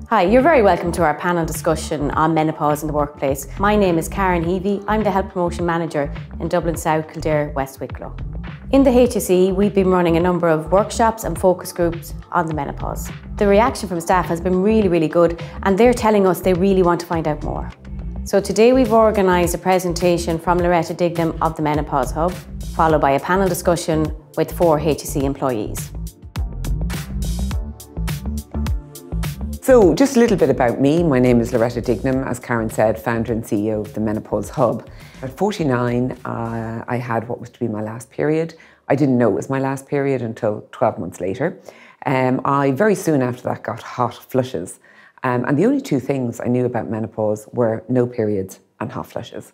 Hi, you're very welcome to our panel discussion on menopause in the workplace. My name is Karen Heavey. I'm the Health Promotion Manager in Dublin South, Kildare, West Wicklow. In the HSE, we've been running a number of workshops and focus groups on the menopause. The reaction from staff has been really good, and they're telling us they really want to find out more. So today we've organised a presentation from Loretta Dignam of the Menopause Hub, followed by a panel discussion with 4 HSE employees. So just a little bit about me. My name is Loretta Dignam, as Karen said, founder and CEO of the Menopause Hub. At 49, I had what was to be my last period. I didn't know it was my last period until 12 months later. I very soon after that got hot flushes. And the only 2 things I knew about menopause were no periods and hot flushes.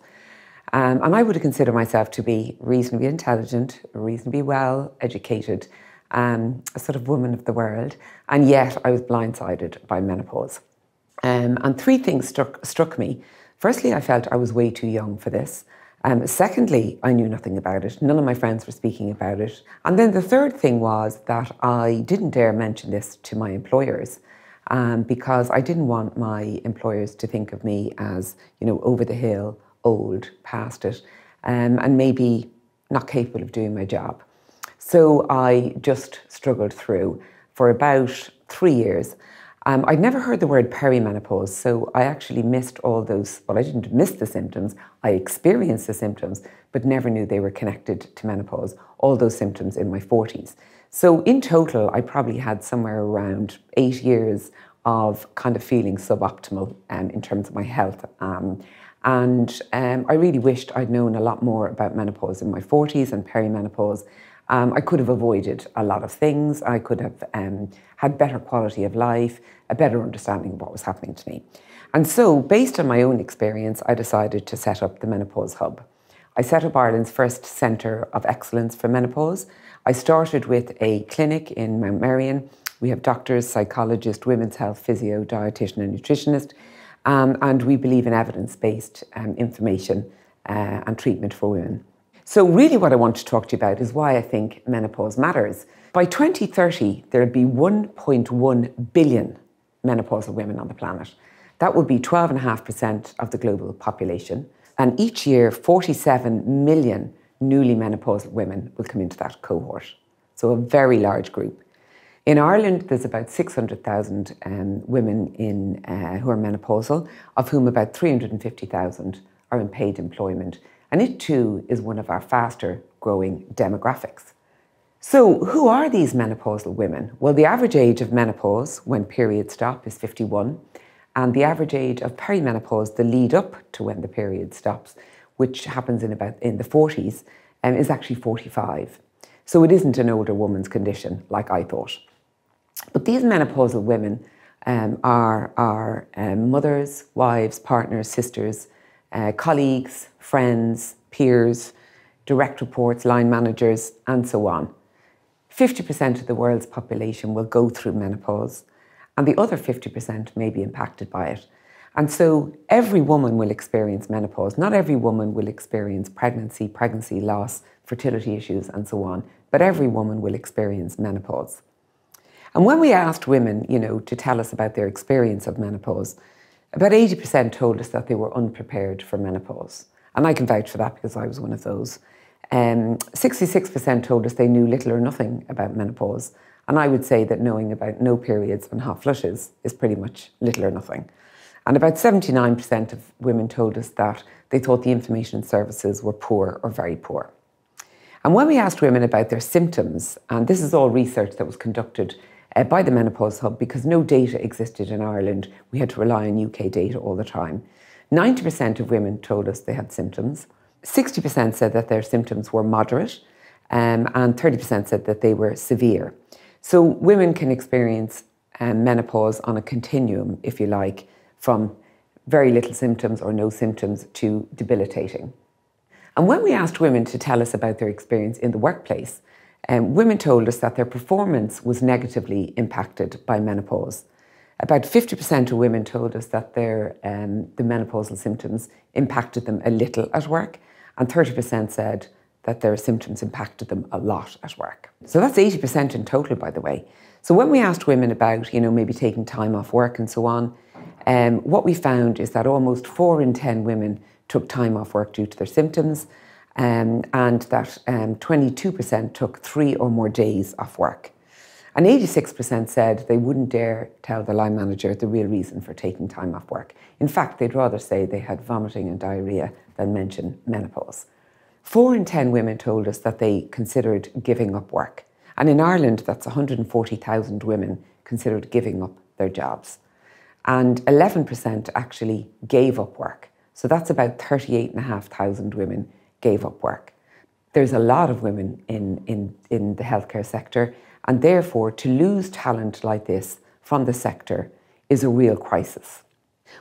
And I would consider myself to be reasonably intelligent, reasonably well educated, a sort of woman of the world, and yet I was blindsided by menopause. And 3 things struck me. Firstly, I felt I was way too young for this. Secondly, I knew nothing about it. None of my friends were speaking about it. And then the third thing was that I didn't dare mention this to my employers because I didn't want my employers to think of me as, you know, over the hill, old, past it, and maybe not capable of doing my job. So I just struggled through for about 3 years. I'd never heard the word perimenopause, so I actually missed all those, well, I didn't miss the symptoms, I experienced the symptoms, but never knew they were connected to menopause, all those symptoms in my 40s. So in total, I probably had somewhere around 8 years of kind of feeling suboptimal in terms of my health. I really wished I'd known a lot more about menopause in my 40s and perimenopause. I could have avoided a lot of things. I could have had better quality of life, a better understanding of what was happening to me. And so, based on my own experience, I decided to set up the Menopause Hub. I set up Ireland's first centre of excellence for menopause. I started with a clinic in Mount Merion. We have doctors, psychologists, women's health, physio, dietitian and nutritionist. And we believe in evidence-based information and treatment for women. So really what I want to talk to you about is why I think menopause matters. By 2030, there'll be 1.1 billion menopausal women on the planet. That would be 12.5% of the global population. And each year, 47 million newly menopausal women will come into that cohort. So a very large group. In Ireland, there's about 600,000 women who are menopausal, of whom about 350,000 are in paid employment. And it too is one of our faster growing demographics. So who are these menopausal women? Well, the average age of menopause when periods stop is 51. And the average age of perimenopause, the lead up to when the period stops, which happens in the 40s, is actually 45. So it isn't an older woman's condition like I thought. But these menopausal women are mothers, wives, partners, sisters, colleagues, friends, peers, direct reports, line managers, and so on. 50% of the world's population will go through menopause, and the other 50% may be impacted by it. And so every woman will experience menopause. Not every woman will experience pregnancy loss, fertility issues, and so on, but every woman will experience menopause. And when we asked women, you know, to tell us about their experience of menopause, about 80% told us that they were unprepared for menopause. And I can vouch for that because I was one of those. 66% told us they knew little or nothing about menopause. And I would say that knowing about no periods and hot flushes is pretty much little or nothing. And about 79% of women told us that they thought the information services were poor or very poor. And when we asked women about their symptoms, and this is all research that was conducted by the Menopause Hub, because no data existed in Ireland, we had to rely on UK data all the time. 90% of women told us they had symptoms. 60% said that their symptoms were moderate, and 30% said that they were severe. So women can experience menopause on a continuum, if you like, from very little symptoms or no symptoms to debilitating. And when we asked women to tell us about their experience in the workplace, women told us that their performance was negatively impacted by menopause. About 50% of women told us that the menopausal symptoms impacted them a little at work, and 30% said that their symptoms impacted them a lot at work. So that's 80% in total, by the way. So when we asked women about, maybe taking time off work and so on, what we found is that almost 4 in 10 women took time off work due to their symptoms, and that 22% took 3 or more days off work. And 86% said they wouldn't dare tell the line manager the real reason for taking time off work. In fact, they'd rather say they had vomiting and diarrhea than mention menopause. 4 in 10 women told us that they considered giving up work. And in Ireland, that's 140,000 women considered giving up their jobs. And 11% actually gave up work. So that's about 38,500 women gave up work. There's a lot of women in the healthcare sector, and therefore to lose talent like this from the sector is a real crisis.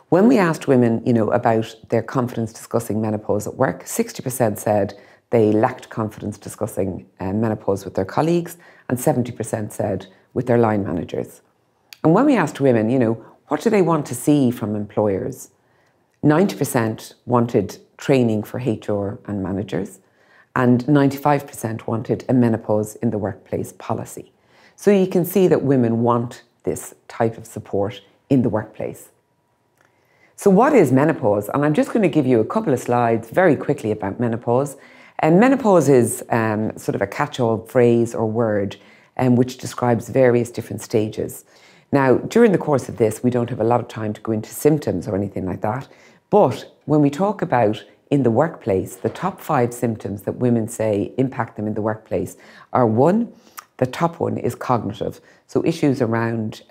When we asked women, about their confidence discussing menopause at work, 60% said they lacked confidence discussing menopause with their colleagues, and 70% said with their line managers. And when we asked women, what do they want to see from employers? 90% wanted training for HR and managers, and 95% wanted a menopause in the workplace policy. So you can see that women want this type of support in the workplace. So what is menopause? And I'm just going to give you a couple of slides very quickly about menopause. And menopause is sort of a catch-all phrase or word which describes various different stages. Now, during the course of this, we don't have a lot of time to go into symptoms or anything like that. But when we talk about in the workplace, the top 5 symptoms that women say impact them in the workplace are: 1, the top one is cognitive. So issues around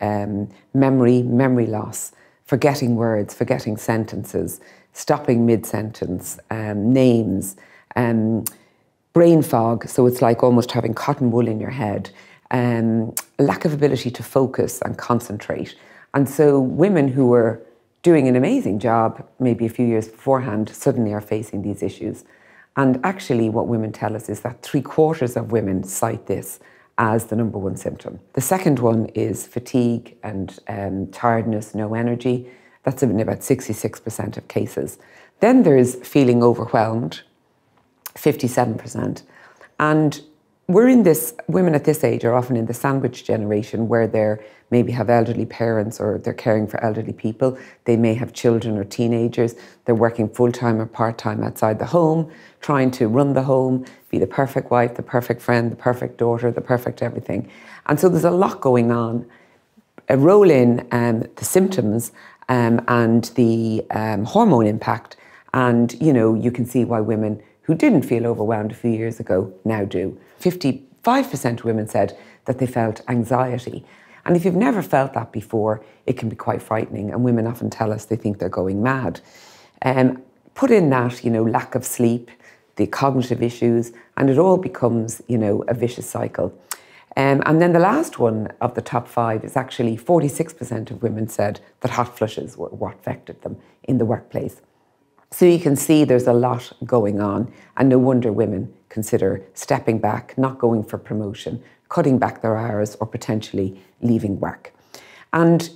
memory loss, forgetting words, forgetting sentences, stopping mid-sentence, names, brain fog, so it's like almost having cotton wool in your head, lack of ability to focus and concentrate. And so women who were doing an amazing job maybe a few years beforehand suddenly are facing these issues. And actually what women tell us is that 3/4 of women cite this as the number 1 symptom. The second one is fatigue and tiredness, no energy. That's in about 66% of cases. Then there's feeling overwhelmed, 57%. And women at this age are often in the sandwich generation where they maybe have elderly parents or they're caring for elderly people. They may have children or teenagers. They're working full-time or part-time outside the home, trying to run the home, be the perfect wife, the perfect friend, the perfect daughter, the perfect everything. And so there's a lot going on. Roll in the symptoms and the hormone impact, and you can see why women who didn't feel overwhelmed a few years ago now do. 55% of women said that they felt anxiety. And if you've never felt that before, it can be quite frightening, and women often tell us they think they're going mad. Put in that, lack of sleep, the cognitive issues, and it all becomes, a vicious cycle. And then the last one of the top 5 is actually 46% of women said that hot flushes were what affected them in the workplace. So you can see there's a lot going on, and no wonder women consider stepping back, not going for promotion, cutting back their hours, or potentially leaving work. And,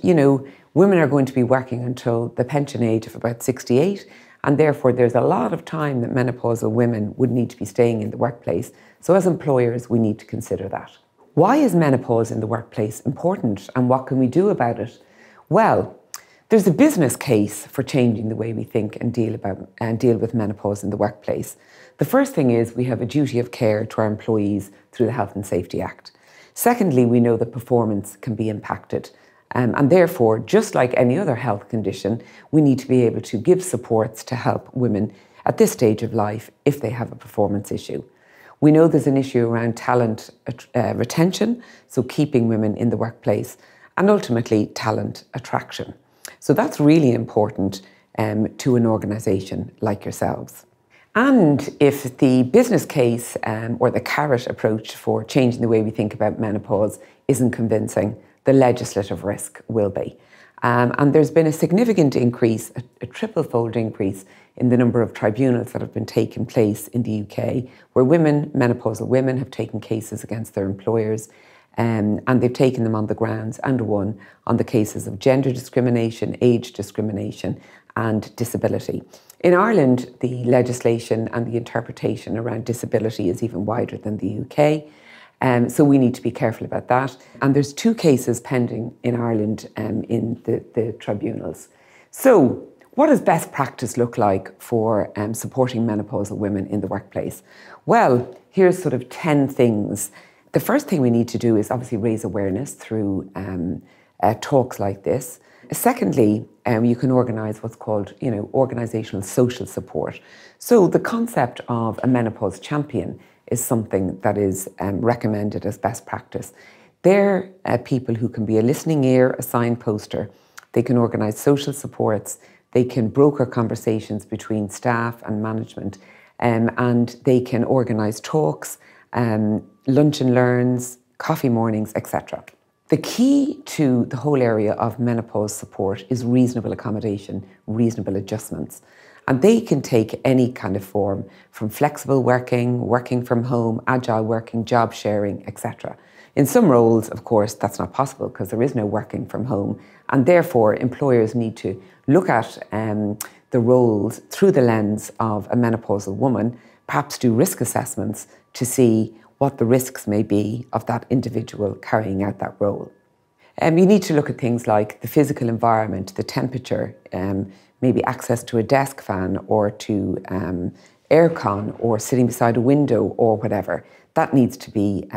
women are going to be working until the pension age of about 68, and therefore there's a lot of time that menopausal women would need to be staying in the workplace. So as employers, we need to consider that. Why is menopause in the workplace important, and what can we do about it? Well, there's a business case for changing the way we think and deal with menopause in the workplace. The first thing is we have a duty of care to our employees through the Health and Safety Act. Secondly, we know that performance can be impacted. And therefore, just like any other health condition, we need to be able to give supports to help women at this stage of life if they have a performance issue. We know there's an issue around talent retention, so keeping women in the workplace, and ultimately talent attraction. So that's really important to an organisation like yourselves. And if the business case or the carrot approach for changing the way we think about menopause isn't convincing, the legislative risk will be. And there's been a significant increase, a triple-fold increase in the number of tribunals that have been taking place in the UK, where menopausal women have taken cases against their employers, and they've taken them on the grounds and won on the cases of gender discrimination, age discrimination, and disability. In Ireland, the legislation and the interpretation around disability is even wider than the UK. So we need to be careful about that. And there's 2 cases pending in Ireland in the tribunals. So what does best practice look like for supporting menopausal women in the workplace? Well, here's sort of 10 things. The first thing we need to do is obviously raise awareness through talks like this. Secondly, you can organise what's called, organisational social support. So the concept of a menopause champion is something that is recommended as best practice. They're people who can be a listening ear, a signposter. They can organise social supports. They can broker conversations between staff and management, and they can organise talks, lunch and learns, coffee mornings, etc. The key to the whole area of menopause support is reasonable accommodation, reasonable adjustments. And they can take any kind of form, from flexible working, working from home, agile working, job sharing, etc. In some roles, of course, that's not possible because there is no working from home. And therefore, employers need to look at the roles through the lens of a menopausal woman, perhaps do risk assessments to see what the risks may be of that individual carrying out that role. You need to look at things like the physical environment, the temperature, maybe access to a desk fan or to aircon or sitting beside a window or whatever. That needs to be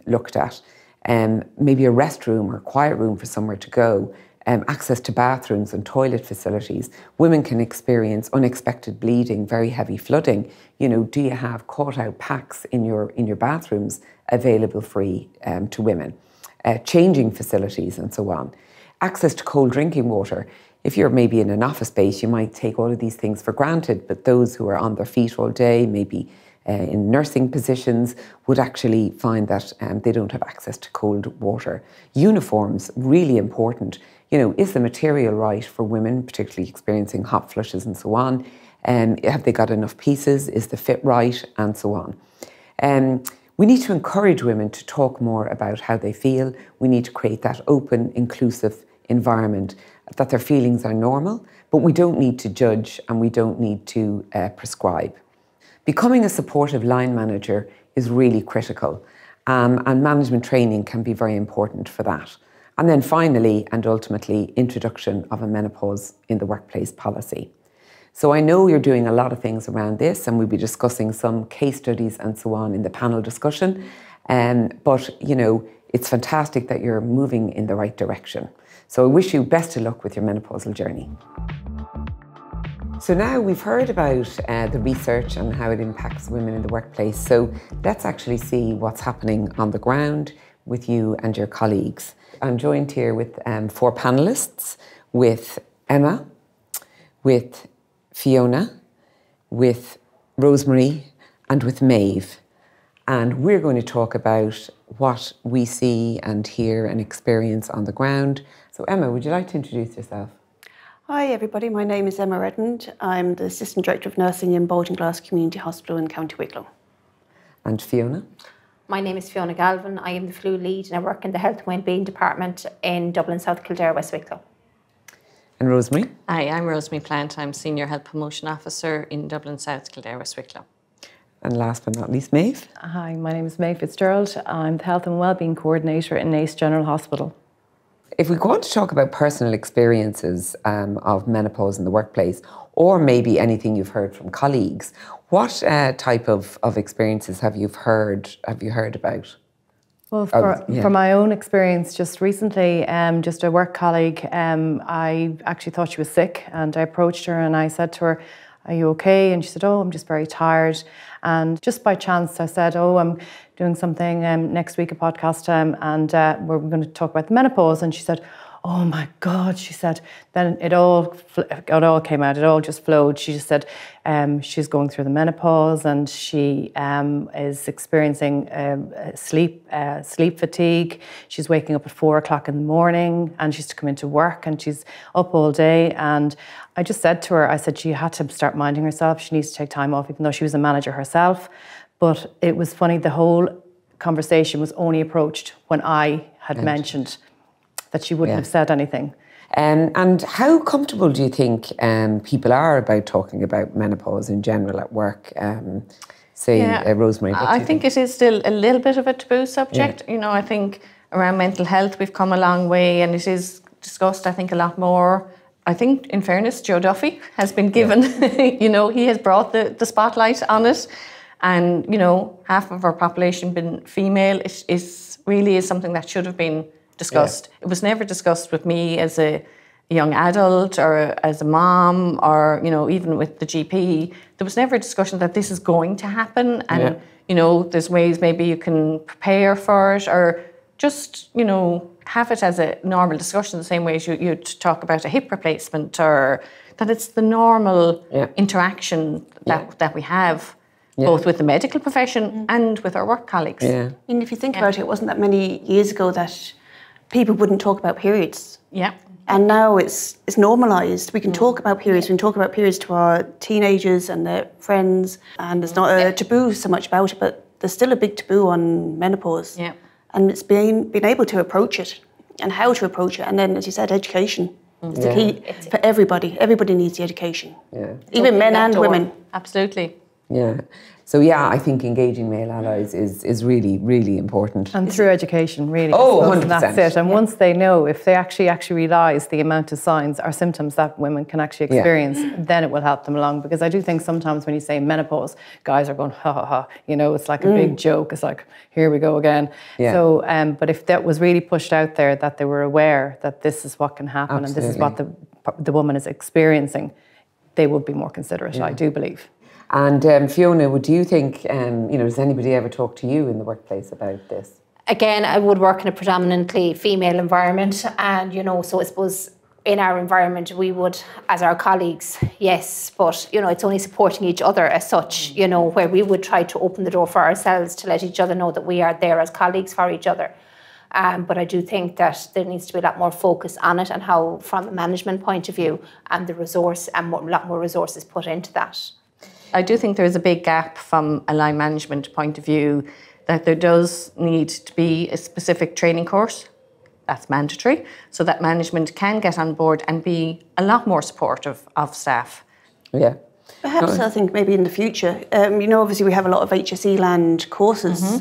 looked at. Maybe a restroom or a quiet room for somewhere to go. Access to bathrooms and toilet facilities. Women can experience unexpected bleeding, very heavy flooding. Do you have caught-out packs in your bathrooms available free to women? Changing facilities and so on. Access to cold drinking water. If you're maybe in an office space, you might take all of these things for granted, but those who are on their feet all day, maybe in nursing positions, would actually find that they don't have access to cold water. Uniforms, really important. Is the material right for women, particularly experiencing hot flushes and so on? Have they got enough pieces? Is the fit right? And so on. We need to encourage women to talk more about how they feel. We need to create that open, inclusive environment, that their feelings are normal, but we don't need to judge and we don't need to prescribe. Becoming a supportive line manager is really critical, and management training can be very important for that. And then finally, and ultimately, introduction of a menopause in the workplace policy. So I know you're doing a lot of things around this, and we'll be discussing some case studies and so on in the panel discussion. But it's fantastic that you're moving in the right direction. So I wish you best of luck with your menopausal journey. So now we've heard about the research and how it impacts women in the workplace. So let's actually see what's happening on the ground with you and your colleagues. I'm joined here with 4 panellists, with Emma, with Fiona, with Rosemary, and with Maeve. And we're going to talk about what we see and hear and experience on the ground. So Emma, would you like to introduce yourself? Hi everybody, my name is Emma Redmond. I'm the Assistant Director of Nursing in Baltinglass Community Hospital in County Wicklow. And Fiona? My name is Fiona Galvin. I am the flu lead and I work in the Health and Wellbeing Department in Dublin, South Kildare, West Wicklow. And Rosemary? Hi, I'm Rosemary Plant. I'm Senior Health Promotion Officer in Dublin, South Kildare, West Wicklow. And last but not least, Maeve? Hi, my name is Maeve Fitzgerald. I'm the Health and Wellbeing Coordinator in Naas General Hospital. If we go on to talk about personal experiences of menopause in the workplace, or maybe anything you've heard from colleagues, what type of experiences have you heard about? Well, for my own experience, just recently, just a work colleague, I actually thought she was sick, and I approached her and I said to her, "Are you okay?" And she said, "Oh, I'm just very tired." And just by chance, I said, "Oh, I'm doing something next week, a podcast, and we're going to talk about the menopause." And she said, "Oh my God," she said. Then it all came out. It all just flowed. She just said she's going through the menopause and she is experiencing sleep fatigue. She's waking up at 4 o'clock in the morning and she's to come into work and she's up all day. And I just said to her, I said she had to start minding herself. She needs to take time off, even though she was a manager herself. But it was funny, the whole conversation was only approached when I had mentioned that she wouldn't have said anything. And how comfortable do you think people are about talking about menopause in general at work? say, Rosemary? I think it is still a little bit of a taboo subject. You know, I think around mental health we've come a long way, and it is discussed, I think, a lot more. I think, in fairness, Joe Duffy has been given, you know, he has brought the spotlight on it. And, you know, half of our population being female, it really is something that should have been discussed. It was never discussed with me as a young adult or as a mom, or, you know, even with the GP. There was never a discussion that this is going to happen, and you know, there's ways maybe you can prepare for it, or just, you know, have it as a normal discussion, the same way as you'd talk about a hip replacement, or that it's the normal interaction that we have, both with the medical profession and with our work colleagues. I mean, if you think about it, it wasn't that many years ago that people wouldn't talk about periods. And now it's normalised. We can talk about periods. We can talk about periods to our teenagers and their friends, and there's not a taboo so much about it, but there's still a big taboo on menopause. And it's being able to approach it and how to approach it. And then, as you said, education. It's the key for everybody. Everybody needs the education. Even men and women. Absolutely. So I think engaging male allies is really, really important. And through education, really. 100%. That's it. And once they know, if they actually realise the amount of signs or symptoms that women can actually experience, then it will help them along. Because I do think sometimes when you say menopause, guys are going, ha ha ha, you know, it's like a big joke. It's like, here we go again. So, but if that was really pushed out there, that they were aware that this is what can happen and this is what the woman is experiencing, they would be more considerate, I do believe. And Fiona, do you think, you know, does anybody ever talk to you in the workplace about this? Again, I would work in a predominantly female environment, and, you know, so I suppose in our environment we would, as our colleagues, yes, but, you know, it's only supporting each other as such, you know, where we would try to open the door for ourselves to let each other know that we are there as colleagues for each other. But I do think that there needs to be a lot more focus on it, and how, from a management point of view, and the resource, and a lot more resources put into that. I do think there is a big gap from a line management point of view, that there does need to be a specific training course that's mandatory, so that management can get on board and be a lot more supportive of staff. Perhaps I think maybe in the future, you know, obviously we have a lot of HSE land courses.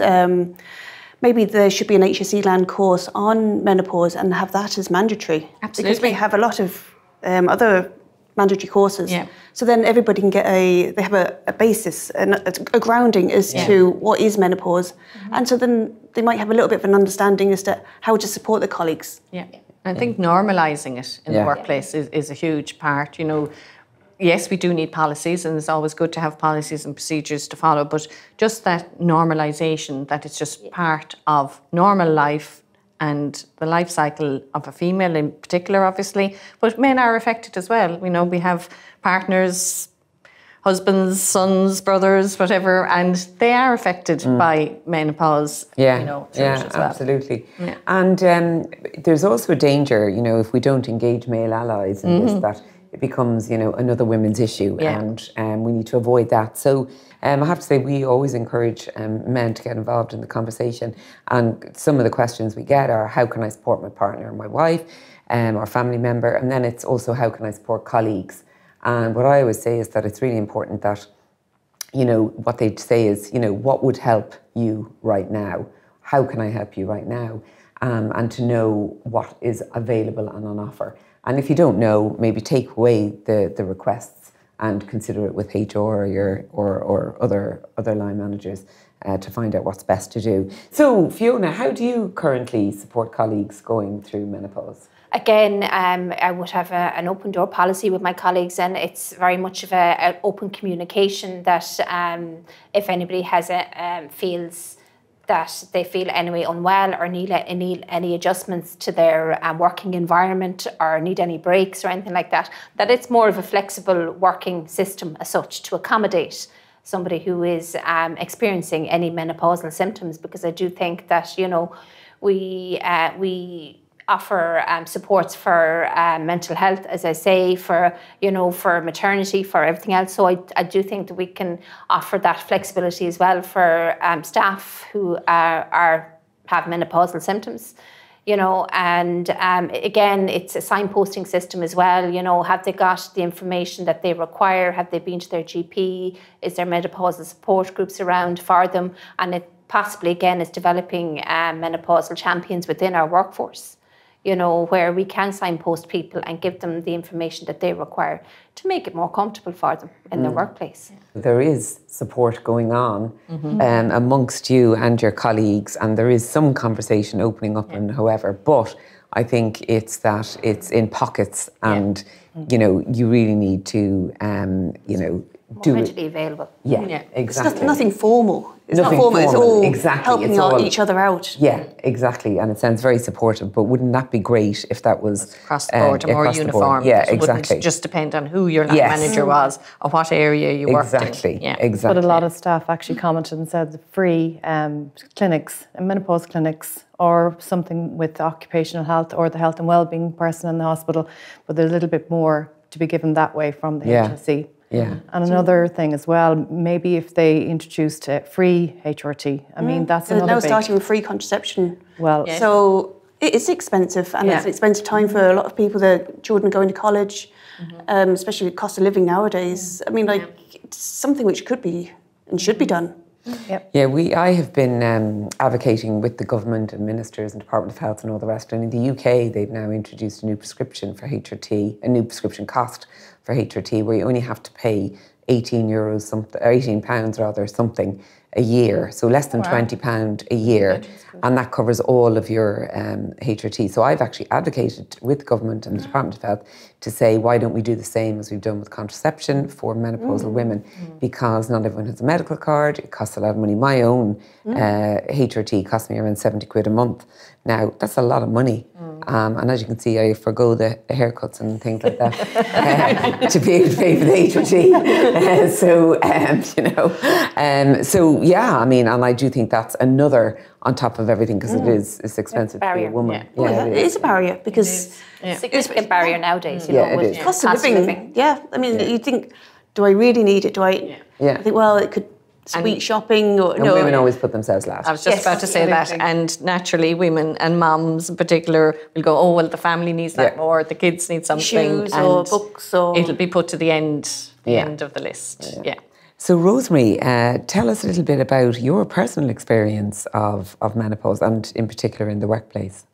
Maybe there should be an HSE land course on menopause and have that as mandatory. Absolutely. Because we have a lot of other mandatory courses. So then everybody can get they have a basis, a grounding as to what is menopause. And so then they might have a little bit of an understanding as to how to support their colleagues. I think normalising it in the workplace is a huge part. You know, yes, we do need policies, and it's always good to have policies and procedures to follow, but just that normalisation, that it's just part of normal life and the life cycle of a female in particular, obviously, but men are affected as well. You know, we have partners, husbands, sons, brothers, whatever, and they are affected by menopause. You know, as well. Absolutely. And there's also a danger, you know, if we don't engage male allies in this, that it becomes, you know, another women's issue, and we need to avoid that. So I have to say, we always encourage men to get involved in the conversation. And some of the questions we get are, how can I support my partner or my wife or family member? And then it's also, how can I support colleagues? And what I always say is that it's really important that, you know, what they say is, you know, what would help you right now? How can I help you right now? And to know what is available and on offer. And if you don't know, maybe take away the requests and consider it with HR or other line managers to find out what's best to do. So, Fiona, how do you currently support colleagues going through menopause? Again, I would have an open door policy with my colleagues, and it's very much of an open communication that if anybody has feels that they feel anyway unwell or need any adjustments to their working environment or need any breaks or anything like that, that it's more of a flexible working system as such to accommodate somebody who is experiencing any menopausal symptoms, because I do think that, you know, we offer supports for mental health, as I say, for, you know, for maternity, for everything else. So I do think that we can offer that flexibility as well for staff who have menopausal symptoms. you know, and again, it's a signposting system as well, you know, have they got the information that they require, have they been to their GP, is there menopausal support groups around for them, and it possibly again is developing menopausal champions within our workforce, you know, where we can signpost people and give them the information that they require to make it more comfortable for them in their workplace. There is support going on amongst you and your colleagues, and there is some conversation opening up and however, but I think it's that it's in pockets and, you know, you really need to, you know, more readily available. Yeah, exactly. It's nothing formal. It's nothing not formal. It's all exactly. helping it's all, each other out. Yeah, exactly. And it sounds very supportive, but wouldn't that be great if that was across the board, more uniform? Yeah, it exactly. Wouldn't just depend on who your line manager was or what area you worked in. Exactly. But a lot of staff actually commented and said the free clinics, menopause clinics, or something with occupational health or the health and wellbeing person in the hospital, but there's a little bit more to be given that way from the HSE. Yeah. And another thing as well, maybe if they introduced free HRT, I mean, that's another now big... starting with free contraception. Well, so it is expensive, and it's an expensive time for a lot of people. The children going to college, especially with cost of living nowadays. I mean, like, it's something which could be and should be done. Yep. Yeah, I have been advocating with the government and ministers and Department of Health and all the rest. And in the UK, they've now introduced a new prescription for HRT, a new prescription cost for HRT, where you only have to pay £18 rather, something a year, so less than £20 a year, and that covers all of your HRT. So I've actually advocated with the government and the Department of Health to say, why don't we do the same as we've done with contraception for menopausal women? Because not everyone has a medical card, it costs a lot of money. My own HRT cost me around 70 quid a month. Now, that's a lot of money. And as you can see, I forgo the haircuts and things like that to be able to pay for the HRT. So yeah, I mean, and I do think that's another on top of everything, because it's expensive to be a woman. Yeah, it is a barrier, because significant barrier nowadays, you know, with cost of living. Yeah, I mean, you think, do I really need it? Do I? I think, well, it could. Sweet shopping, or and women always put themselves last. I was just about to say that, and naturally women and mums in particular will go, oh well, the family needs that more, the kids need something, shoes or books, or it'll be put to the end of the list. So Rosemary, tell us a little bit about your personal experience of menopause, and in particular in the workplace.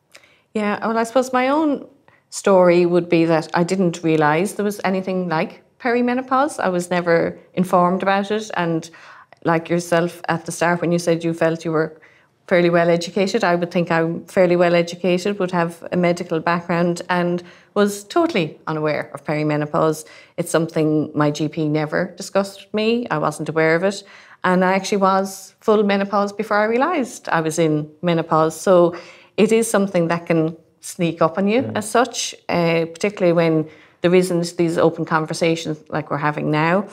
Yeah, well, I suppose my own story would be that I didn't realise there was anything like perimenopause. I was never informed about it, and like yourself at the start when you said you felt you were fairly well educated, I would think I'm fairly well educated, would have a medical background, and was totally unaware of perimenopause. It's something my GP never discussed with me. I wasn't aware of it. And I actually was full menopause before I realised I was in menopause. So it is something that can sneak up on you as such, particularly when there isn't these open conversations like we're having now.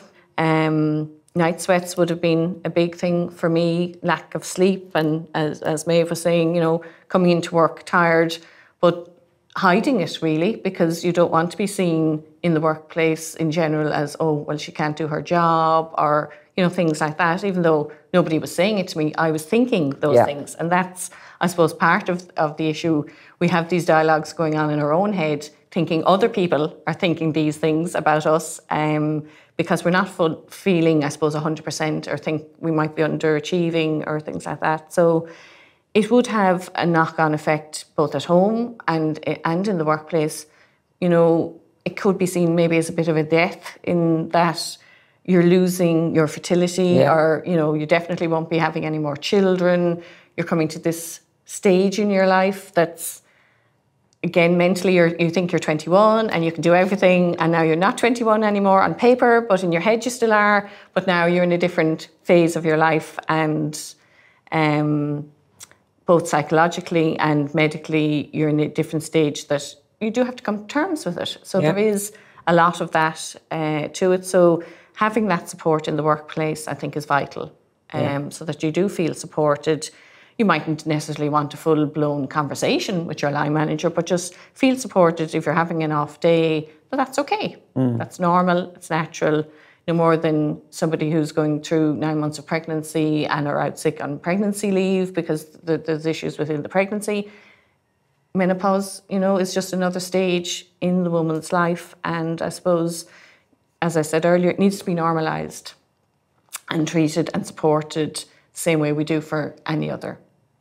Night sweats would have been a big thing for me, lack of sleep, and as Maeve was saying, you know, coming into work tired, but hiding it really, because you don't want to be seen in the workplace in general as, oh, well, she can't do her job, or, you know, things like that. Even though nobody was saying it to me, I was thinking those things. And that's, I suppose, part of the issue. We have these dialogues going on in our own head, thinking other people are thinking these things about us, because we're not feeling, I suppose, 100%, or think we might be underachieving or things like that. So it would have a knock-on effect both at home and in the workplace. You know, it could be seen maybe as a bit of a death, in that you're losing your fertility, or, you know, you definitely won't be having any more children. You're coming to this stage in your life that's, again, mentally you think you're 21 and you can do everything, and now you're not 21 anymore on paper, but in your head you still are, but now you're in a different phase of your life, and both psychologically and medically you're in a different stage that you do have to come to terms with it. So there is a lot of that to it. So having that support in the workplace, I think, is vital, so that you do feel supported. You mightn't necessarily want a full-blown conversation with your line manager, but just feel supported if you're having an off day, but that's okay. That's normal, it's natural. No more than somebody who's going through 9 months of pregnancy and are out sick on pregnancy leave because there's issues within the pregnancy. menopause, is just another stage in the woman's life. And I suppose, as I said earlier, it needs to be normalised and treated and supported the same way we do for any other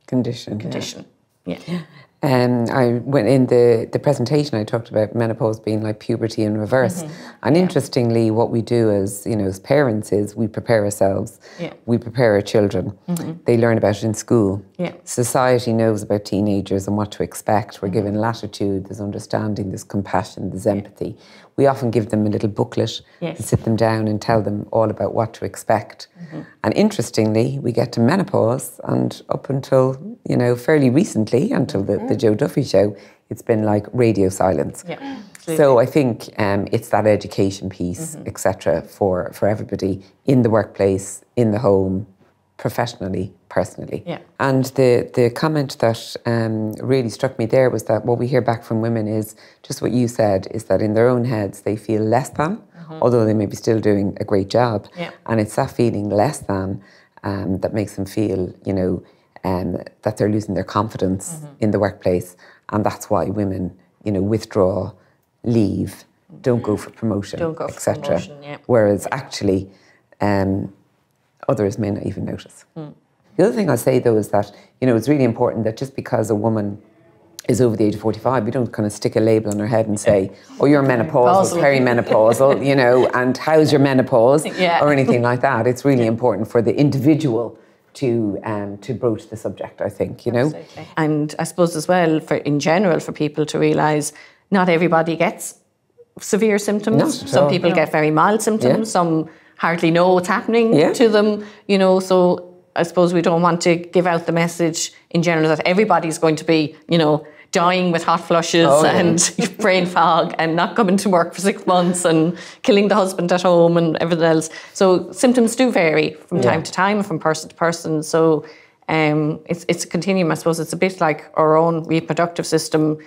condition. Yeah. I went in the presentation, I talked about menopause being like puberty in reverse. And interestingly, what we do as parents is we prepare ourselves. We prepare our children. They learn about it in school. Society knows about teenagers and what to expect. We're given latitude, there's understanding, there's compassion, there's empathy. We often give them a little booklet and sit them down and tell them all about what to expect. And interestingly, we get to menopause, and up until, fairly recently, until the Joe Duffy show, it's been like radio silence. So I think it's that education piece, etc., for everybody in the workplace, in the home, professionally, personally. And the comment that really struck me there was that what we hear back from women is just what you said, is that in their own heads they feel less than, although they may be still doing a great job. And it's that feeling less than that makes them feel, that they're losing their confidence in the workplace. And that's why women, withdraw, leave, don't go for promotion, etc. Whereas actually, others may not even notice. The other thing I'll say though is that, it's really important that just because a woman is over the age of 45, we don't kind of stick a label on her head and say, oh, you're menopausal, perimenopausal, and how's your menopause, or anything like that. It's really important for the individual to broach the subject, I think, Absolutely. And I suppose as well, in general, for people to realise not everybody gets severe symptoms. Some people get very mild symptoms, some hardly know what's happening to them, so I suppose we don't want to give out the message in general that everybody's going to be, dying with hot flushes and brain fog and not coming to work for 6 months and killing the husband at home and everything else. So symptoms do vary from time to time, from person to person. So it's a continuum. I suppose it's a bit like our own reproductive system.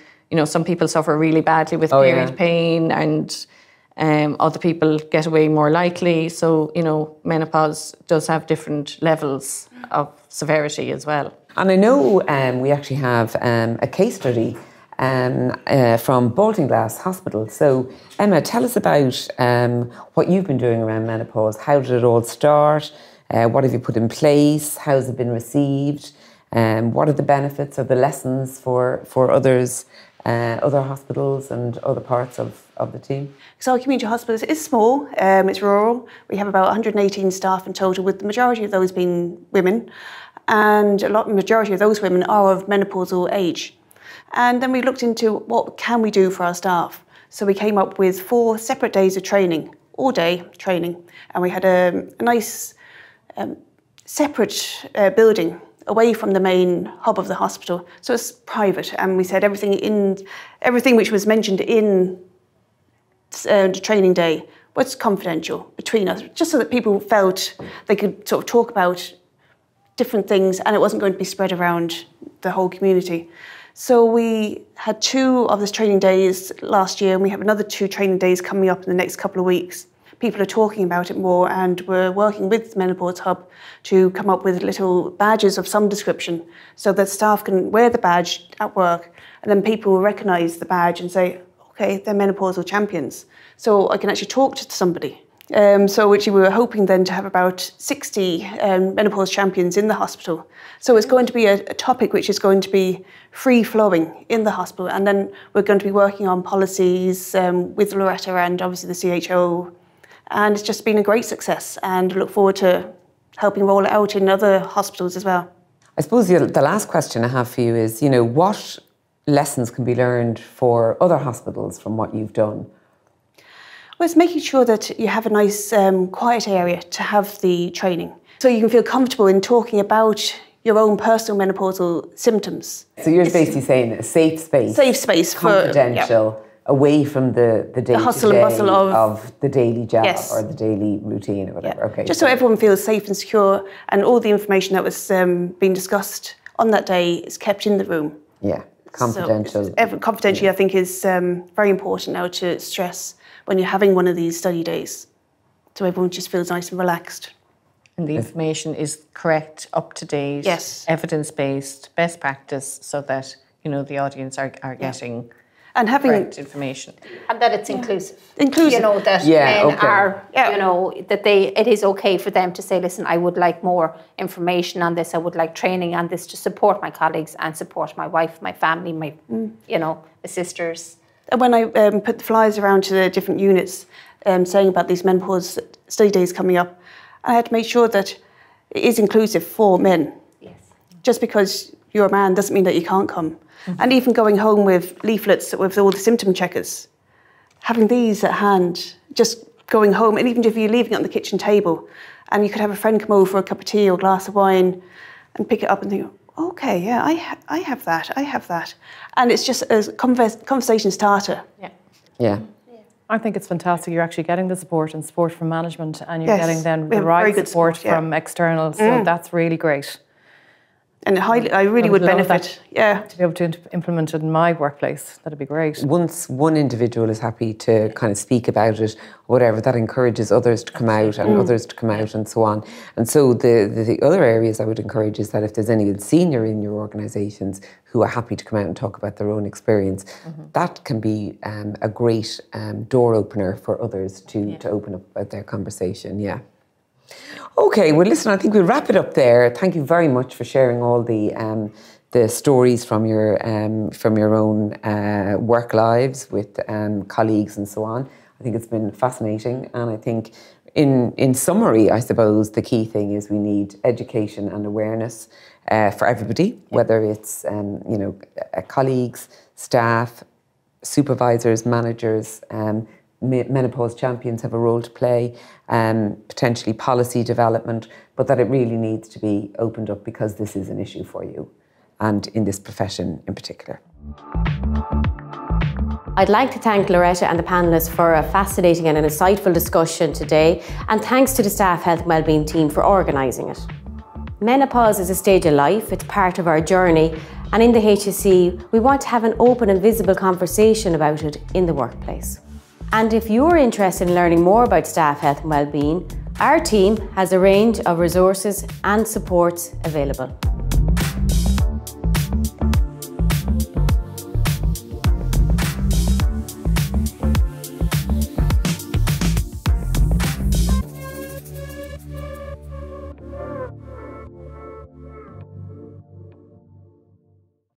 Some people suffer really badly with period pain, and other people get away more lightly. So, menopause does have different levels of severity as well. And I know we actually have a case study from Baltinglass Hospital. So, Emma, tell us about what you've been doing around menopause. How did it all start? What have you put in place? How has it been received? What are the benefits or the lessons for others, other hospitals and other parts of the team? So our community hospital is small, it's rural. We have about 118 staff in total, with the majority of those being women. And majority of those women are of menopausal age. And then we looked into what can we do for our staff. So we came up with 4 separate days of training, all day training. And we had a nice separate building away from the main hub of the hospital. So it's private. And we said everything which was mentioned in the training day was confidential between us, just so that people felt they could sort of talk about different things and it wasn't going to be spread around the whole community. So we had 2 of these training days last year, and we have another 2 training days coming up in the next couple of weeks. People are talking about it more, and we're working with Menopause Hub to come up with little badges of some description so that staff can wear the badge at work, and then people will recognise the badge and say, okay, they're menopausal champions. So I can actually talk to somebody. So actually we were hoping then to have about 60 menopause champions in the hospital. So it's going to be a topic which is going to be free-flowing in the hospital, and then we're going to be working on policies with Loretta and obviously the CHO, and it's just been a great success, and look forward to helping roll it out in other hospitals as well. I suppose the last question I have for you is, what lessons can be learned for other hospitals from what you've done? Well, it's making sure that you have a nice quiet area to have the training, so you can feel comfortable in talking about your own personal menopausal symptoms. So you're basically saying a safe space. Safe space. Confidential, away from the day-to-day hustle and bustle of the daily job or the daily routine or whatever. Okay. Just so everyone feels safe and secure, and all the information that was being discussed on that day is kept in the room. Yeah, confidential. So confidentiality, I think, is very important now to stress when you're having one of these study days, so everyone just feels nice and relaxed. And the information is correct, up to date, evidence-based, best practice, so that you know, the audience are getting and having correct information. And that it's inclusive. Inclusive. You know, that men are, you know, that it is okay for them to say, listen, I would like more information on this. I would like training on this to support my colleagues and support my wife, my family, my, you know, the sisters. And when I put the flyers around to the different units saying about these menopause study days coming up, I had to make sure that it is inclusive for men. Yes. Just because you're a man doesn't mean that you can't come. And even going home with leaflets with all the symptom checkers, having these at hand, just going home, and even if you're leaving it on the kitchen table, and you could have a friend come over for a cup of tea or a glass of wine and pick it up and think, okay, yeah, I have that. And it's just a conversation starter. Yeah. I think it's fantastic. You're actually getting the support from management, and you're getting then the very right good support support, from external. So that's really great. And I really would benefit, to be able to implement it in my workplace. That'd be great. Once one individual is happy to kind of speak about it, whatever, that encourages others to come out and others to come out and so on. And so the other areas I would encourage is that if there's anyone senior in your organisations who are happy to come out and talk about their own experience, that can be a great door opener for others to open up about their conversation, Okay, well listen, I think we'll wrap it up there. Thank you very much for sharing all the stories from your own work lives with colleagues and so on. I think it's been fascinating, and I think in summary, I suppose the key thing is we need education and awareness for everybody, whether it's you know, colleagues, staff, supervisors, managers, menopause champions have a role to play, potentially policy development, but that it really needs to be opened up because this is an issue for you and in this profession in particular. I'd like to thank Loretta and the panellists for a fascinating and an insightful discussion today, and thanks to the Staff Health and Wellbeing team for organising it. Menopause is a stage of life, it's part of our journey, and in the HSE we want to have an open and visible conversation about it in the workplace. And if you're interested in learning more about staff health and wellbeing, our team has a range of resources and supports available.